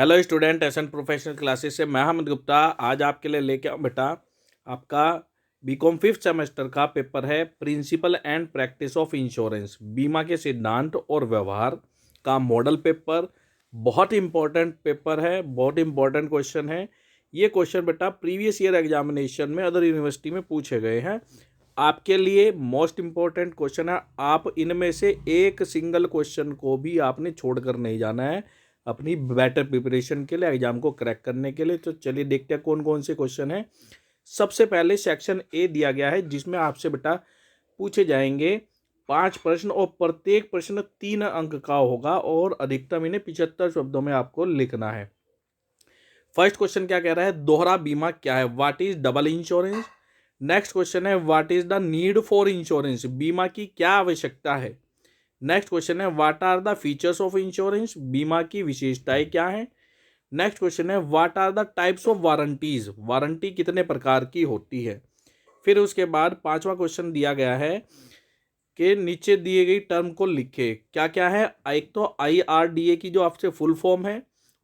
Hello student, SN professional classes से मैं अहमद गुप्ता आज आपके लिए लेके आऊँ बेटा आपका बीकॉम फिफ्थ सेमेस्टर का पेपर है principle and practice of insurance, बीमा के सिद्धांत और व्यवहार का मॉडल पेपर। बहुत इंपॉर्टेंट पेपर है, बहुत इंपॉर्टेंट क्वेश्चन है। ये क्वेश्चन बेटा प्रीवियस ईयर एग्जामिनेशन में अदर यूनिवर्सिटी में पूछे गए हैं। आपके लिए मोस्ट इंपॉर्टेंट क्वेश्चन है। आप इनमें से एक सिंगल क्वेश्चन को भी आपने छोड़कर नहीं जाना है अपनी बेटर प्रिपरेशन के लिए, एग्जाम को क्रैक करने के लिए। तो चलिए देखते हैं कौन कौन से क्वेश्चन हैं। सबसे पहले सेक्शन ए दिया गया है जिसमें आपसे बेटा पूछे जाएंगे 5 प्रश्न और प्रत्येक प्रश्न 3 अंक का होगा और अधिकतम इन्हें 75 शब्दों में आपको लिखना है। फर्स्ट क्वेश्चन क्या कह रहा है, दोहरा बीमा क्या है, what is double insurance. Next question है, what is the need for insurance, बीमा की क्या आवश्यकता है। नेक्स्ट क्वेश्चन है, what are the features of insurance, बीमा की विशेषताएं क्या हैं। नेक्स्ट क्वेश्चन है, what are the types of warranties, warranty कितने प्रकार की होती है। फिर उसके बाद पांचवा क्वेश्चन दिया गया है कि नीचे दिए गई टर्म को लिखे। क्या क्या है, एक तो IRDA की जो आपसे फुल फॉर्म है,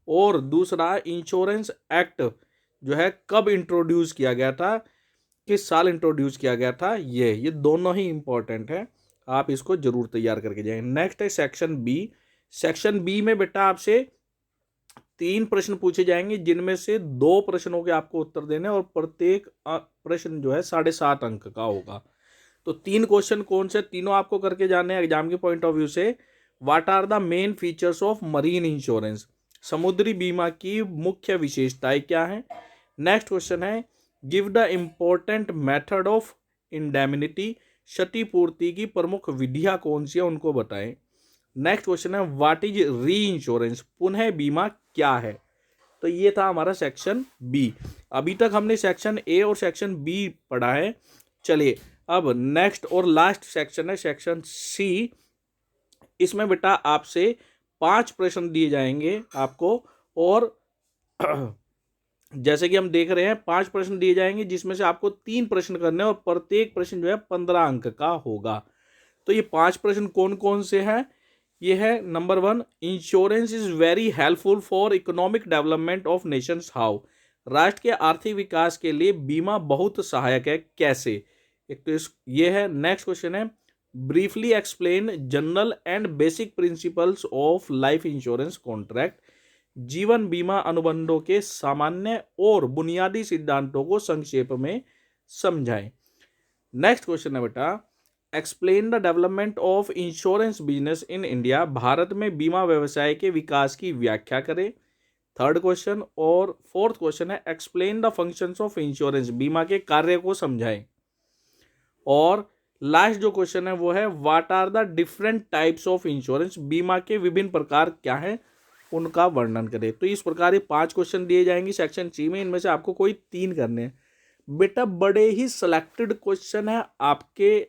और दूसरा इंश्योरेंस एक्ट जो है कब इंट्रोड्यूस किया गया था, किस साल इंट्रोड्यूस किया गया था। ये दोनों ही इंपॉर्टेंट है, आप इसको जरूर तैयार करके जाएं। नेक्स्ट है सेक्शन बी। सेक्शन बी में बेटा आपसे 3 प्रश्न पूछे जाएंगे जिनमें से 2 प्रश्नों के आपको उत्तर देने और प्रत्येक प्रश्न जो है 7.5 अंक का होगा। तो 3 क्वेश्चन कौन से, तीनों आपको करके जाने हैं एग्जाम के पॉइंट ऑफ व्यू से। What are the main features of marine insurance, समुद्री बीमा की मुख्य विशेषताएं क्या हैं। नेक्स्ट क्वेश्चन है, give the important method of indemnity, क्षतिपूर्ति की प्रमुख विधियां कौन सी है उनको बताएं। नेक्स्ट क्वेश्चन है, व्हाट इज री इंश्योरेंस, पुनः बीमा क्या है। तो ये था हमारा सेक्शन बी। अभी तक हमने सेक्शन ए और सेक्शन बी पढ़ा है। चलिए अब नेक्स्ट और लास्ट सेक्शन है सेक्शन सी। इसमें बेटा आपसे 5 प्रश्न दिए जाएंगे आपको, और जैसे कि हम देख रहे हैं 5 प्रश्न दिए जाएंगे जिसमें से आपको 3 प्रश्न करने हैं और प्रत्येक प्रश्न जो है 15 अंक का होगा। तो ये 5 प्रश्न कौन कौन से हैं, ये है number 1, insurance is very helpful for economic development of Nations how, राष्ट्र के आर्थिक विकास के लिए बीमा बहुत सहायक है, कैसे। एक तो ये है। नेक्स्ट क्वेश्चन है, briefly explain general and basic principles of life insurance contract, जीवन बीमा अनुबंधों के सामान्य और बुनियादी सिद्धांतों को संक्षेप में समझाएं। नेक्स्ट क्वेश्चन है बेटा, explain the development of insurance business in India, Bharat में बीमा व्यवसाय के विकास की व्याख्या करें। Third question. और फोर्थ क्वेश्चन है, explain the functions of insurance, बीमा के कार्य को समझाएं। और लास्ट जो क्वेश्चन है वो है, what are the different types of insurance, बीमा के विभिन्न प्रकार क्या हैं उनका वर्णन करें। तो इस प्रकार ये 5 क्वेश्चन दिए जाएंगे सेक्शन सी में, इनमें से आपको कोई 3 करने हैं। बेटा बड़े ही सिलेक्टेड क्वेश्चन है आपके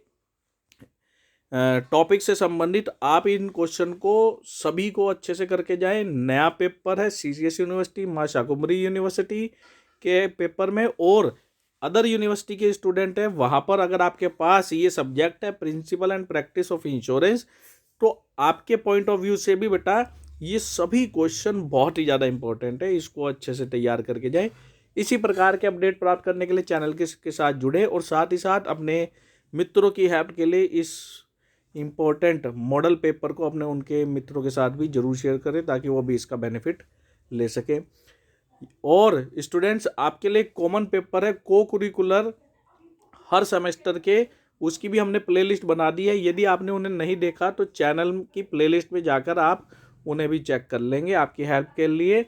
टॉपिक से संबंधित, आप इन क्वेश्चन को सभी को अच्छे से करके जाएं। नया पेपर है CCS यूनिवर्सिटी, मां शाकुंभरी यूनिवर्सिटी के पेपर में, और अदर यूनिवर्सिटी के स्टूडेंट हैं वहाँ पर अगर आपके पास ये सब्जेक्ट है principle and practice of insurance, तो आपके पॉइंट ऑफ व्यू से भी बेटा ये सभी क्वेश्चन बहुत ही ज़्यादा इंपॉर्टेंट है, इसको अच्छे से तैयार करके जाएं। इसी प्रकार के अपडेट प्राप्त करने के लिए चैनल के साथ जुड़े, और साथ ही साथ अपने मित्रों की हेल्प के लिए इस इम्पोर्टेंट मॉडल पेपर को अपने उनके मित्रों के साथ भी जरूर शेयर करें ताकि वो भी इसका बेनिफिट ले सकें। और स्टूडेंट्स आपके लिए कॉमन पेपर है को करिकुलर हर सेमेस्टर के, उसकी भी हमने प्लेलिस्ट बना दी है। यदि आपने उन्हें नहीं देखा तो चैनल की प्लेलिस्ट में जाकर आप उन्हें भी चेक कर लेंगे। आपकी हेल्प के लिए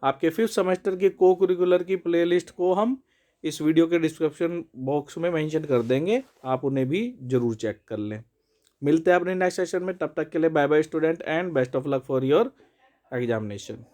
आपके 5th सेमेस्टर की को करिकुलर की प्लेलिस्ट को हम इस वीडियो के डिस्क्रिप्शन बॉक्स में मेंशन कर देंगे, आप उन्हें भी जरूर चेक कर लें। मिलते हैं अपने नेक्स्ट सेशन में, तब तक के लिए bye bye student and best of luck for your examination.